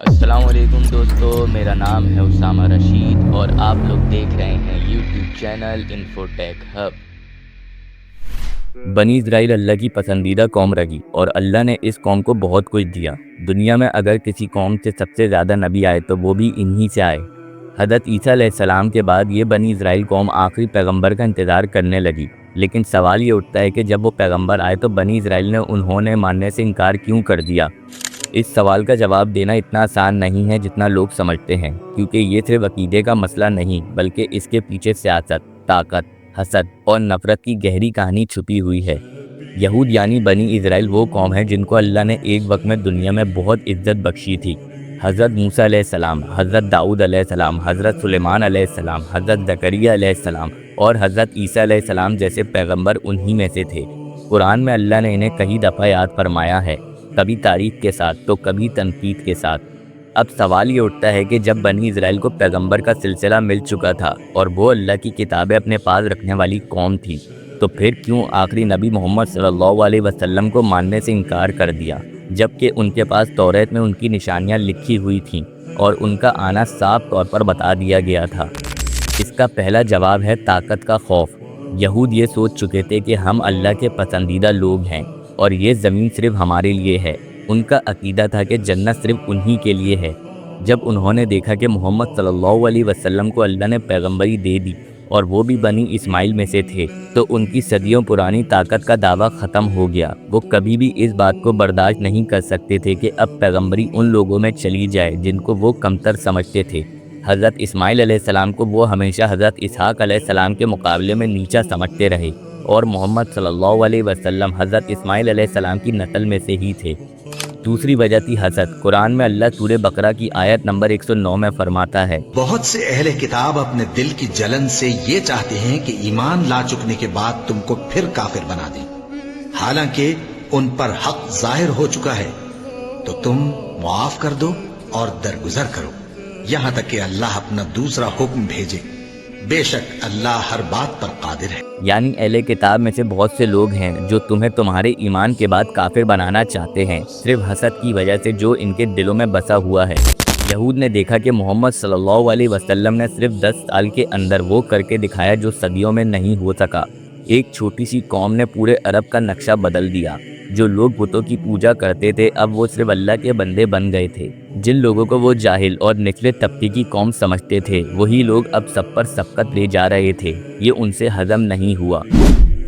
अस्सलाम वालेकुम दोस्तों, मेरा नाम है उसामा रशीद और आप लोग देख रहे हैं यूट्यूब चैनल इन्फोटेक हब। बनी इज़राइल अल्लाह की पसंदीदा कौम रही और अल्लाह ने इस कौम को बहुत कुछ दिया। दुनिया में अगर किसी कौम से सबसे ज़्यादा नबी आए तो वो भी इन्हीं से आए। हज़रत ईसा अलैहिस्सलाम के बाद ये बनी इज़राइल कौम आखिरी पैगंबर का इंतज़ार करने लगी। लेकिन सवाल ये उठता है कि जब वो पैगंबर आए तो बनी इज़राइल ने उन्होंने मानने से इनकार क्यों कर दिया। इस सवाल का जवाब देना इतना आसान नहीं है जितना लोग समझते हैं, क्योंकि ये सिर्फ अकीदे का मसला नहीं बल्कि इसके पीछे सियासत, ताकत, हसद और नफरत की गहरी कहानी छुपी हुई है। यहूद यानी बनी इज़राइल वो कौम है जिनको अल्लाह ने एक वक्त में दुनिया में बहुत इज्जत बख्शी थी। हज़रत मूसा अलैहिस्सलाम, हज़रत दाऊद अलैहिस्सलाम, हज़रत सुलेमान अलैहिस्सलाम, हज़रत ज़करिया अलैहिस्सलाम और हज़रत ईसा अलैहिस्सलाम जैसे पैगंबर उन्हीं में से थे। कुरान में अल्लाह ने इन्हें कई दफ़ा याद फरमाया है, कभी तारीफ के साथ तो कभी तनकीद के साथ। अब सवाल ये उठता है कि जब बनी इज़राइल को पैगंबर का सिलसिला मिल चुका था और वो अल्लाह की किताबें अपने पास रखने वाली कौम थी, तो फिर क्यों आखिरी नबी मोहम्मद सल्लल्लाहु अलैहि वसल्लम को मानने से इनकार कर दिया, जबकि उनके पास तौरात में उनकी निशानियां लिखी हुई थीं और उनका आना साफ तौर पर बता दिया गया था। इसका पहला जवाब है ताकत का खौफ। यहूद ये सोच चुके थे कि हम अल्लाह के पसंदीदा लोग हैं और ये ज़मीन सिर्फ हमारे लिए है। उनका अकीदा था कि जन्नत सिर्फ उन्हीं के लिए है। जब उन्होंने देखा कि मोहम्मद सल्लल्लाहु अलैहि वसल्लम को अल्लाह ने पैगंबरी दे दी और वो भी बनी इस्माइल में से थे, तो उनकी सदियों पुरानी ताकत का दावा ख़त्म हो गया। वो कभी भी इस बात को बर्दाश्त नहीं कर सकते थे कि अब पैगंबरी उन लोगों में चली जाए जिनको वो कमतर समझते थे। हज़रत इस्माइल अलैहिस्सलाम को वो हमेशा हज़रत इसहाक़ अलैहिस्सलाम के मुकाबले में नीचा समझते रहे और मोहम्मद सल्लल्लाहु अलैहि वसल्लम हज़रत इस्माइल अलैहिस्सलाम की नस्ल में से ही थे। दूसरी वजह थी हसद। कुरान में अल्लाह सूरह बकरा की आयत नंबर 109 में फरमाता है, बहुत से अहले किताब अपने दिल की जलन से ये चाहते हैं कि ईमान ला चुकने के बाद तुमको फिर काफिर बना दें, हालांकि उन पर हक जाहिर हो चुका है, तो तुम मुआफ कर दो और दरगुजर करो यहां तक कि अल्लाह अपना दूसरा हुक्म भेजे। बेशक अल्लाह हर बात पर कादिर है। यानी अहले किताब में से बहुत से लोग हैं जो तुम्हें तुम्हारे ईमान के बाद काफिर बनाना चाहते हैं, सिर्फ हसद की वजह से जो इनके दिलों में बसा हुआ है। यहूद ने देखा कि मोहम्मद सल्लल्लाहु अलैहि वसल्लम ने सिर्फ 10 साल के अंदर वो करके दिखाया जो सदियों में नहीं हो सका। एक छोटी सी कौम ने पूरे अरब का नक्शा बदल दिया। जो लोग बुतों की पूजा करते थे अब वो सिर्फ अल्लाह के बंदे बन गए थे। जिन लोगों को वो जाहिल और निचले तबके की कौम समझते थे, वही लोग अब सब पर सबकत ले जा रहे थे। ये उनसे हजम नहीं हुआ।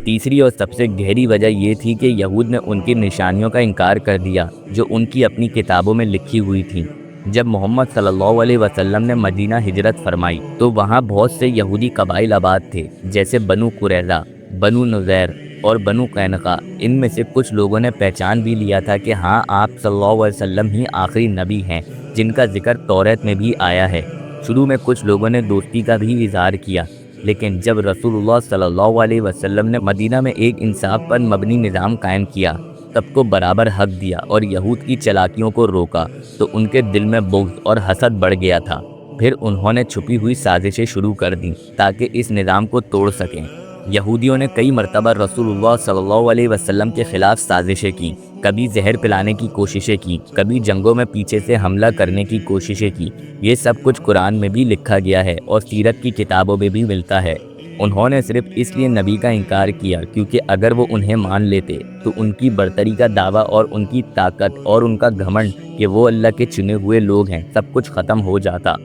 तीसरी और सबसे गहरी वजह ये थी कि यहूद ने उनकी निशानियों का इनकार कर दिया जो उनकी अपनी किताबों में लिखी हुई थी। जब मोहम्मद सल्लल्लाहु अलैहि वसल्लम ने मदीना हिजरत फरमाई तो वहाँ बहुत से यहूदी कबाइल आबाद थे, जैसे बनु कुरैज़ा, बनु नुज़ैर और बनु कैनका। इनमें से कुछ लोगों ने पहचान भी लिया था कि हाँ, आप सल्लल्लाहु अलैहि वसल्लम ही आखिरी नबी हैं जिनका जिक्र तौरात में भी आया है। शुरू में कुछ लोगों ने दोस्ती का भी इजहार किया, लेकिन जब रसूलुल्लाह सल्लल्लाहु अलैहि वसल्लम ने मदीना में एक इंसाफ पर मबनी निज़ाम कायम किया, सबको बराबर हक दिया और यहूद की चालाकियों को रोका, तो उनके दिल में बुग़्ज़ और हसद बढ़ गया था। फिर उन्होंने छुपी हुई साजिशें शुरू कर दी ताकि इस निज़ाम को तोड़ सकें। यहूदियों ने कई मरतबा रसूलुल्लाह सल्लल्लाहु अलैहि वसल्लम के ख़िलाफ़ साजिशें की, कभी जहर पिलाने की कोशिशें की, कभी जंगों में पीछे से हमला करने की कोशिशें की। ये सब कुछ कुरान में भी लिखा गया है और सीरत की किताबों में भी मिलता है। उन्होंने सिर्फ इसलिए नबी का इनकार किया क्योंकि अगर वो उन्हें मान लेते तो उनकी बरतरी का दावा और उनकी ताकत और उनका घमंड कि वो अल्लाह के चुने हुए लोग हैं, सब कुछ ख़त्म हो जाता।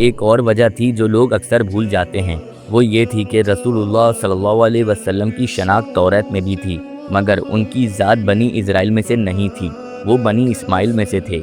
एक और वजह थी जो लोग अक्सर भूल जाते हैं, वो ये थी कि रसूलुल्लाह सल्लल्लाहु अलैहि वसल्लम की शनाख्त तौरात में भी थी, मगर उनकी ज़ात बनी इज़राइल में से नहीं थी, वो बनी इस्माइल में से थे।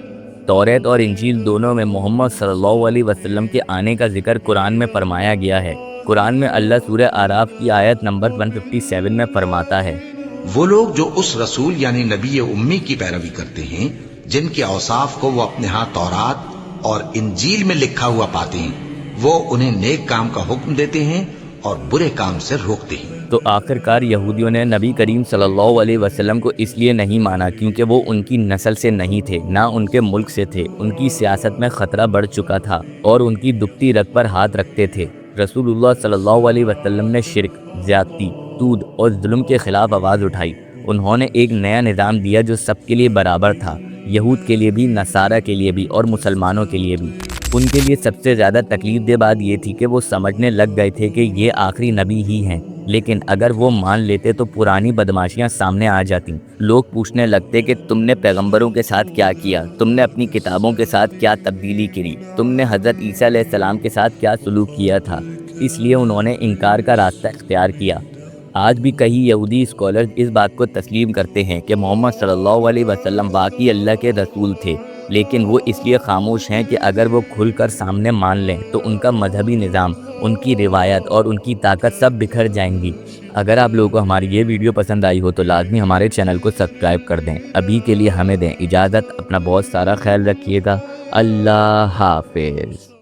तौरात और इंजील दोनों में मोहम्मद सल्लल्लाहु अलैहि वसल्लम के आने का जिक्र कुरान में फरमाया गया है। कुरान में अल्लाह सूरह आराफ की आयत नंबर 157 में फरमाता है, वो लोग जो उस रसूल यानी नबी उम्मी की पैरवी करते हैं जिनके औसाफ को वो अपने यहाँ तौरात और इंजील में लिखा हुआ पाते हैं, वो उन्हें नेक काम का हुक्म देते हैं और बुरे काम से रोकते हैं। तो आखिरकार यहूदियों ने नबी करीम सल्लल्लाहु अलैहि वसल्लम को इसलिए नहीं माना क्योंकि वो उनकी नस्ल से नहीं थे, ना उनके मुल्क से थे। उनकी सियासत में ख़तरा बढ़ चुका था और उनकी दुखती रग पर हाथ रखते थे। रसूलुल्लाह सल्लल्लाहु अलैहि वसल्लम ने शिरक, ज़्यादती, सूद और जुल्म के ख़िलाफ़ आवाज़ उठाई। उन्होंने एक नया निज़ाम दिया जो सबके लिए बराबर था। یہود کے لیے بھی، نصارہ کے لیے بھی اور مسلمانوں کے لیے بھی۔ ان کے لیے سب سے زیادہ تکلیف دہ بات یہ تھی کہ وہ سمجھنے لگ گئے تھے کہ یہ آخری نبی ہی ہیں، لیکن اگر وہ مان لیتے تو پرانی بدماشیاں سامنے آ جاتی۔ لوگ پوچھنے لگتے کہ تم نے پیغمبروں کے ساتھ کیا کیا، تم نے اپنی کتابوں کے ساتھ کیا تبدیلی کی، تم نے حضرت عیسیٰ علیہ السلام کے ساتھ کیا سلوک کیا تھا، اس لیے انہوں نے انکار کا راستہ اختیار کیا۔ آج بھی کئی یہودی اسکالرز اس بات کو تسلیم کرتے ہیں کہ محمد صلی اللہ علیہ وسلم واقعی اللہ کے رسول تھے، لیکن وہ اس لیے خاموش ہیں کہ اگر وہ کھل کر سامنے مان لیں تو ان کا مذہبی نظام، ان کی روایت اور ان کی طاقت سب بکھر جائیں گی۔ اگر آپ لوگوں کو ہماری یہ ویڈیو پسند آئی ہو تو لازمی ہمارے چینل کو سبسکرائب کر دیں۔ ابھی کے لیے ہمیں دیں اجازت، اپنا بہت سارا خیال رکھیے گا۔ اللہ حافظ۔